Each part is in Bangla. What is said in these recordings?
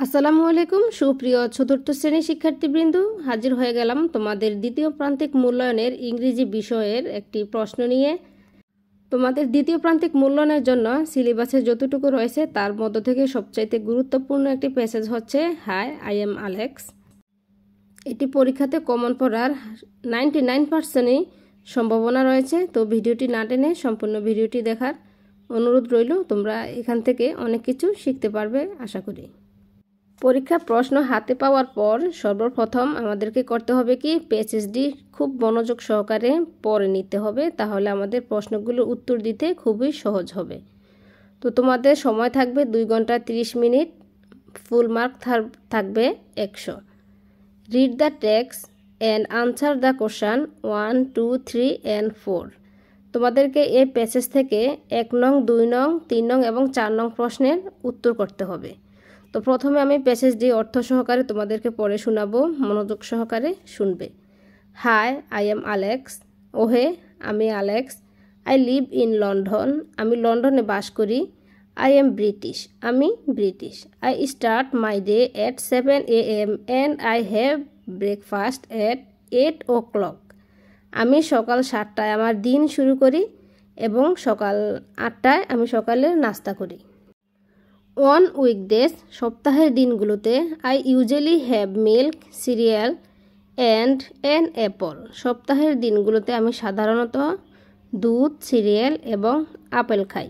আসসালামু আলাইকুম সুপ্রিয় চতুর্থ শ্রেণীর শিক্ষার্থীবৃন্দ, হাজির হয়ে গেলাম তোমাদের দ্বিতীয় প্রান্তিক মূল্যায়নের ইংরেজি বিষয়ের একটি প্রশ্ন নিয়ে। তোমাদের দ্বিতীয় প্রান্তিক মূল্যায়নের জন্য সিলেবাসে যতটুকু রয়েছে তার মধ্য থেকে সবচাইতে গুরুত্বপূর্ণ একটি প্যাসেজ হচ্ছে হাই আই এম আলেক্স। এটি পরীক্ষাতে কমন পড়ার 99%ই সম্ভাবনা রয়েছে। তো ভিডিওটি না টেনে সম্পূর্ণ ভিডিওটি দেখার অনুরোধ রইল। তোমরা এখান থেকে অনেক কিছু শিখতে পারবে আশা করি। পরীক্ষা প্রশ্ন হাতে পাওয়ার পর সর্বপ্রথম আমাদেরকে করতে হবে কি, প্যাসেজটি খুব মনোযোগ সহকারে পড়ে নিতে হবে, তাহলে আমাদের প্রশ্নগুলোর উত্তর দিতে খুবই সহজ হবে। তো তোমাদের সময় থাকবে 2 ঘন্টা 30 মিনিট, ফুল মার্ক থাকবে 100। Read the text and answer the question 1, 2, 3 and 4। তোমাদেরকে এই প্যাসেজ থেকে 1 নং, 2 নং, 3 নং এবং 4 নং প্রশ্নের উত্তর করতে হবে। তো প্রথমে আমি প্যাসেজটি অর্থ সহকারে তোমাদেরকে পড়ে শোনাবো, মনোযোগ সহকারে শুনবে। Hi I am Alex. ওহে, আমি Alex. I live in London. আমি লন্ডনে বাস করি। I am British. আমি British. I start my day at 7 AM and I have breakfast at 8 o'clock। আমি সকাল 7টায় আমার দিন শুরু করি এবং সকাল 8টায় আমি সকালের নাস্তা করি। অন উইকডেজ, সপ্তাহের দিনগুলোতে, I usually have milk, serial and an Apple. সপ্তাহের দিনগুলোতে আমি সাধারণত দুধ, সিরিয়াল এবং আপেল খাই।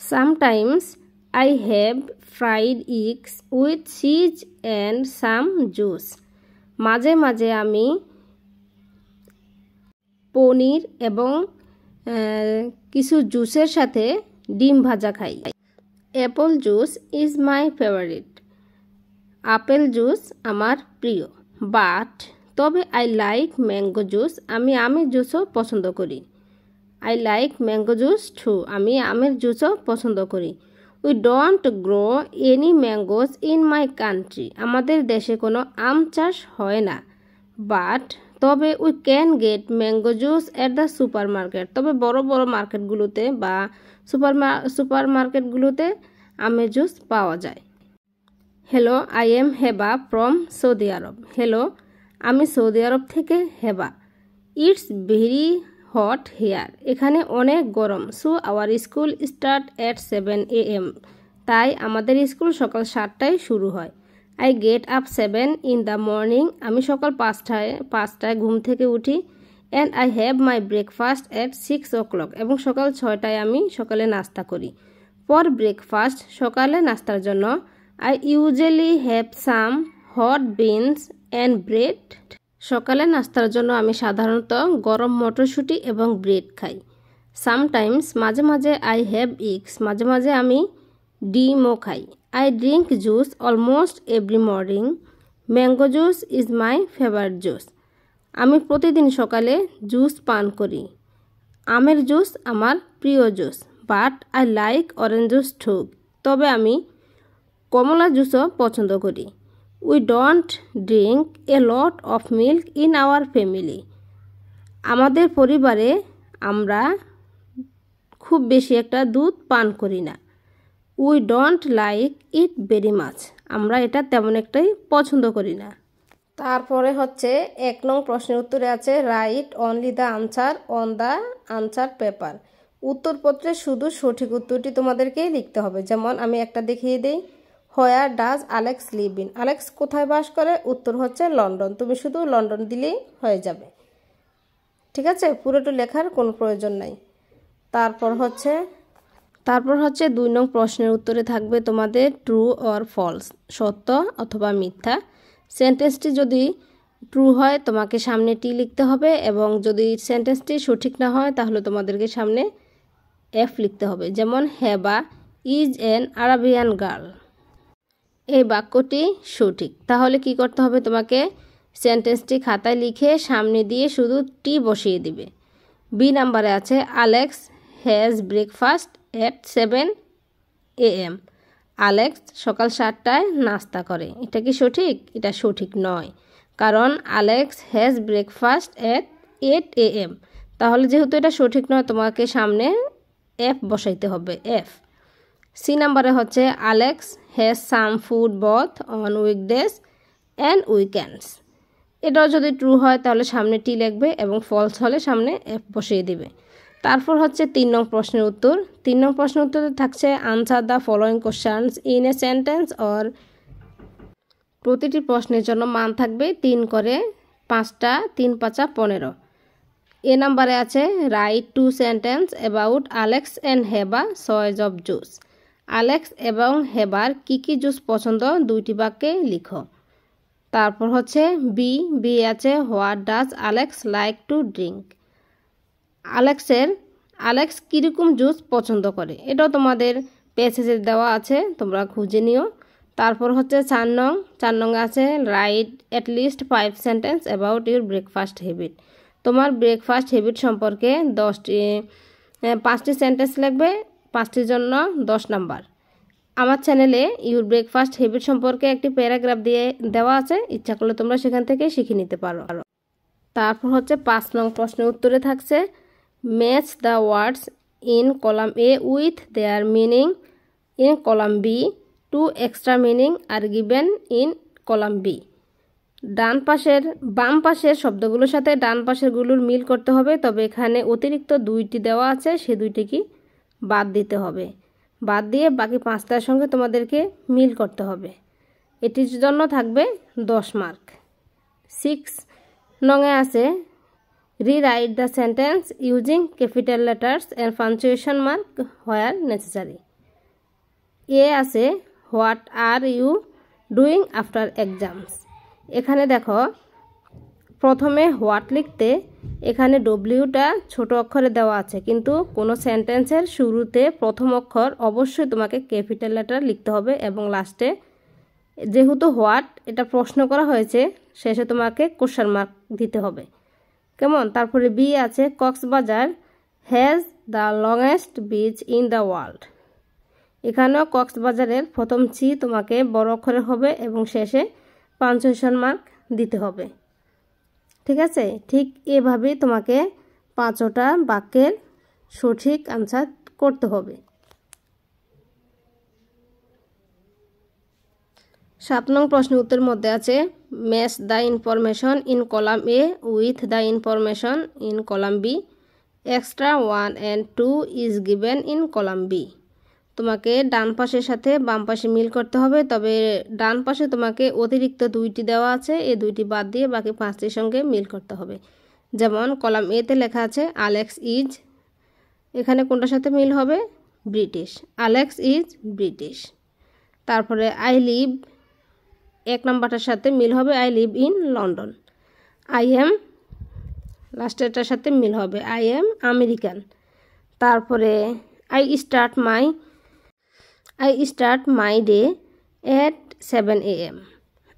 Sometimes I have fried eggs with cheese and some juice. মাঝে মাঝে আমি পনির এবং কিছু জুসের সাথে ডিম ভাজা খাই। Apple juice is my favourite. Apple juice আমার প্রিয়। বাট, তবে আই লাইক ম্যাঙ্গো জুস। আমি আমের জুসও পছন্দ করি। I like mango juice too. আমি আমের জুসও পছন্দ করি। We don't grow any mangoes in my country. আমাদের দেশে কোনো আম চাষ হয় না। বাট, তবে we can get mango juice at the supermarket. তবে বড় বড় মার্কেটগুলোতে বা সুপার মার্কেটগুলোতে আমের জুস পাওয়া যায়। Hello, I am Heba from Saudi Arab. Hello, আমি সৌদি আরব থেকে Heba. It's very hot here. এখানে অনেক গরম। So our school start at 7 AM। তাই আমাদের স্কুল সকাল 7টায় শুরু হয়। I get up 7 in the morning। আমি সকাল 5টায় ঘুম থেকে উঠি। And I have my breakfast at 6 o'clock। এবং সকাল 6টায় আমি সকালে নাস্তা করি। ফর ব্রেকফাস্ট, সকালে নাস্তার জন্য, I usually have some hot beans and bread. সকালে নাস্তার জন্য আমি সাধারণত গরম মটরশুঁটি এবং ব্রেড খাই। সামটাইমস, মাঝে মাঝে, আই হ্যাভ এগস। মাঝে মাঝে আমি ডিমও খাই। I drink juice almost every morning. Mango juice is my favourite juice. আমি প্রতিদিন সকালে জুস পান করি। আমের জুস আমার প্রিয় juice. But I like orange juice too. তবে আমি কমলা জুসও পছন্দ করি। We don't drink a lot of milk in our family. আমাদের পরিবারে আমরা খুব বেশি একটা দুধ পান করি না। We don't like it very much. আমরা এটা তেমন একটাই পছন্দ করি না। তারপরে হচ্ছে 1 নং প্রশ্নের উত্তরে আছে write only the answer on the answer paper. উত্তরপত্রে শুধু সঠিক উত্তরটি তোমাদেরকেই লিখতে হবে। যেমন আমি একটা দেখিয়ে দিই, where does Alex live in. Alex কোথায় বাস করে? উত্তর হচ্ছে লন্ডন। তুমি শুধু লন্ডন দিলেই হয়ে যাবে। ঠিক আছে, পুরোটা লেখার কোনো প্রয়োজন নাই। তারপর হচ্ছে 2 নং প্রশ্নের উত্তরে থাকবে তোমাদের ট্রু অর ফলস, সত্য অথবা মিথ্যা। সেন্টেন্সটি যদি ট্রু হয় তোমাকে সামনে টি লিখতে হবে, এবং যদি সেন্টেন্সটি সঠিক না হয় তাহলে তোমাদেরকে সামনে এফ লিখতে হবে। যেমন হেবা ইজ অ্যান আরাবিয়ান গার্ল। এই বাক্যটি সঠিক। তাহলে কি করতে হবে, তোমাকে সেন্টেন্সটি খাতায় লিখে সামনে দিয়ে শুধু টি বসিয়ে দিবে। বি নাম্বারে আছে Alex has breakfast at 7 AM। Alex সকাল 7টায় নাস্তা করে। এটা কি সঠিক? এটা সঠিক নয়, কারণ Alex has breakfast at 8 AM। তাহলে যেহেতু এটা সঠিক নয়, তোমাকে সামনে এফ বসাইতে হবে, এফ। সি নাম্বারে হচ্ছে Alex has some food both on weekdays and weekends. এটাও যদি ট্রু হয় তাহলে সামনে টি লিখবে এবং ফলস হলে সামনে এফ বসিয়ে দিবে। তারপর হচ্ছে 3 নং প্রশ্নের উত্তর। 3 নং প্রশ্নের উত্তরে থাকছে answer the following questions in a sentence or. প্রতিটি প্রশ্নের জন্য মান থাকবে 3 করে 5টা, 3 5 15। এ নাম্বারে আছে write 2 sentence about Alex and Heba choice of juice. Alex এবং হেবার কি কি জুস পছন্দ 2টি বাক্যে লিখো। তারপর হচ্ছে বি আছে what does Alex like to drink. Alex কীরকম জুস পছন্দ করে, এটাও তোমাদের প্যাসেজে দেওয়া আছে, তোমরা খুঁজে নিও। তারপর হচ্ছে 4 নং আছে right at least 5 sentence about your breakfast habit. তোমার ব্রেকফাস্ট হ্যাবিট সম্পর্কে 5টি সেন্টেন্স লিখবে, 5টির জন্য 10 নাম্বার। আমার চ্যানেলে ইউর ব্রেকফাস্ট হ্যাবিট সম্পর্কে একটি প্যারাগ্রাফ দিয়ে দেওয়া আছে, ইচ্ছা করলে তোমরা সেখান থেকে শিখে নিতে পারো। তারপর হচ্ছে 5 নং প্রশ্নের উত্তরে থাকছে match the words in column A with their meaning in column B. 2 extra meaning are given in column B. বাম পাশের শব্দগুলোর সাথে ডান পাশেরগুলোর মিল করতে হবে, তবে এখানে অতিরিক্ত 2টি দেওয়া আছে, সে 2টি কি বাদ দিতে হবে। বাদ দিয়ে বাকি 5টার সঙ্গে তোমাদেরকে মিল করতে হবে। এটির জন্য থাকবে 10 মার্ক। 6 নংয়ে আছে rewrite the sentence using capital letters and punctuation mark where necessary. A আছে what are you doing after exams. এখানে দেখো প্রথমে হোয়াট লিখতে এখানে ডব্লিউটা ছোট অক্ষরে দেওয়া আছে, কিন্তু কোনো সেন্টেন্সের শুরুতে প্রথম অক্ষর অবশ্যই তোমাকে ক্যাপিটাল লেটার লিখতে হবে এবং লাস্টে যেহেতু হোয়াট এটা প্রশ্ন করা হয়েছে শেষে তোমাকে কোশ্চেন মার্ক দিতে হবে, কেমন। তারপরে বি আছে Cox's Bazar has the longest beach in the world. এখানেও কক্সবাজারের প্রথম সি তোমাকে বড় অক্ষরে হবে এবং শেষে পাঞ্চুয়েশন মার্ক দিতে হবে, ঠিক আছে। ঠিক এভাবেই তোমাকে 5টা বাক্যের সঠিক আনসার করতে হবে। 7 নং প্রশ্নের উত্তরের মধ্যে আছে match the information in column A with the information in column B. Extra 1 and 2 is given in column B. তোমাকে ডান পাশের সাথে বাম পাশে মিল করতে হবে, তবে ডান পাশে তোমাকে অতিরিক্ত 2টি দেওয়া আছে, এই 2টি বাদ দিয়ে বাকি 5টির সঙ্গে মিল করতে হবে। যেমন কলাম এতে লেখা আছে আলেক্স ইজ, এখানে কোনটার সাথে মিল হবে ব্রিটিশ, আলেক্স ইজ ব্রিটিশ। তারপরে আই লিভ 1 নম্বরটার সাথে মিল হবে I live in London. I am লাস্টেরটার সাথে মিল হবে আই এম আমেরিকান। তারপরে I start my day at 7 AM.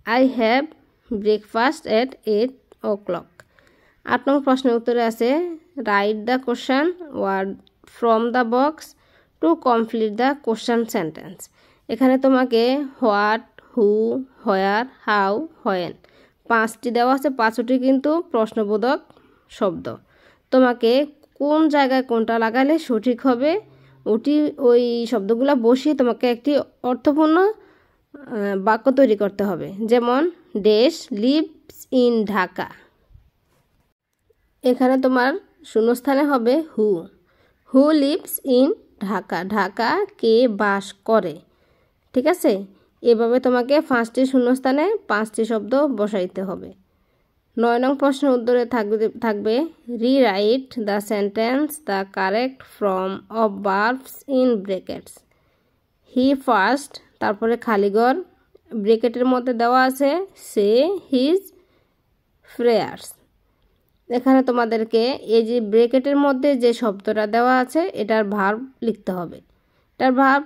I have breakfast at 8 o'clock. 8 নং প্রশ্নের উত্তরে আছে write the question word from the box to complete the question sentence. এখানে তোমাকে what, who, where, how, when 5টি দেওয়া আছে, 5টি কিন্তু প্রশ্নবোধক শব্দ। তোমাকে কোন জায়গায় কোনটা লাগালে সঠিক হবে ওই শব্দগুলো বসিয়ে তোমাকে একটি অর্থপূর্ণ বাক্য তৈরি করতে হবে। যেমন ডেশ লিভস ইন ঢাকা, এখানে তোমার শূন্যস্থানে হবে হু লিভস ইন ঢাকা, ঢাকা কে বাস করে, ঠিক আছে। এভাবে তোমাকে 5টি শূন্যস্থানে 5টি শব্দ বসাইতে হবে। 9 নং প্রশ্নের উত্তরে থাকবে rewrite the sentence the correct form of verbs in brackets. He first, তারপরে খালিঘর, ব্র্যাকেটের মধ্যে দেওয়া আছে সে হিজ প্রেয়ার্স। এখানে তোমাদেরকে এই যে ব্র্যাকেটের মধ্যে যে শব্দটা দেওয়া আছে এটার ভার্ব লিখতে হবে। এটার ভার্ব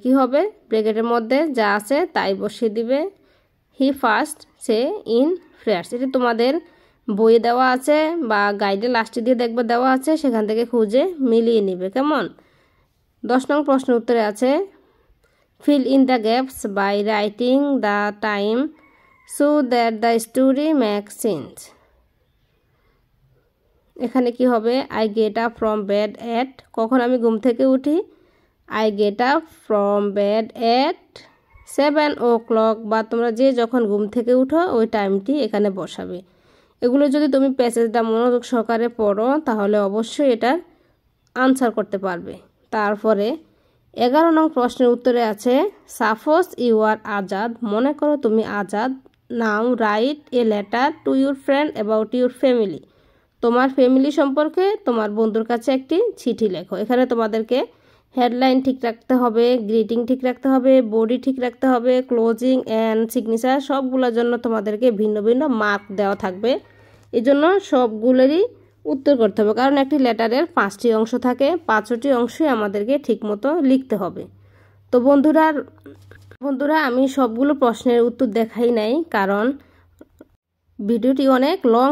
কি হবে, ব্র্যাকেটের মধ্যে যা আছে তাই বসিয়ে দিবে। হি ফার্স্ট সে ইন প্রেয়ার্স, এটি তোমাদের বইয়ে দেওয়া আছে বা গাইডে লাস্টে দিয়ে দেখবে দেওয়া আছে, সেখান থেকে খুঁজে মিলিয়ে নিবে, কেমন। 10 নং প্রশ্নের উত্তরে আছে fill in the gaps by writing the time so that the story make sense. এখানে কি হবে, I get up from bed at, কখন আমি ঘুম থেকে উঠি I get up from bed at 7 o'clock, বা তোমরা যে যখন ঘুম থেকে উঠো ওই টাইমটি এখানে বসাবে। এগুলো যদি তুমি প্যাসেজটা মনোযোগ সহকারে পড়ো তাহলে অবশ্যই এটার আনসার করতে পারবে। তারপরে 11 নং প্রশ্নের উত্তরে আছে সাপোজ ইউ আর আজাদ, মনে করো তুমি Azad. Now write a letter to your friend about your family, তোমার ফ্যামিলি সম্পর্কে তোমার বন্ধুর কাছে একটি চিঠি লেখো। এখানে তোমাদেরকে হেডলাইন ঠিক রাখতে হবে, গ্রিটিং ঠিক রাখতে হবে, বডি ঠিক রাখতে হবে, ক্লোজিং অ্যান্ড সিগনেচার সবগুলোর জন্য তোমাদেরকে ভিন্ন ভিন্ন মার্ক দেওয়া থাকবে। এই জন্য সবগুলোরই উত্তর করতে হবে, কারণ একটি লেটারের 5টি অংশ থাকে, 5টি অংশই আমাদেরকে ঠিকমতো লিখতে হবে। তো বন্ধুরা আমি সবগুলো প্রশ্নের উত্তর দেখাই নাই, কারণ ভিডিওটি অনেক লং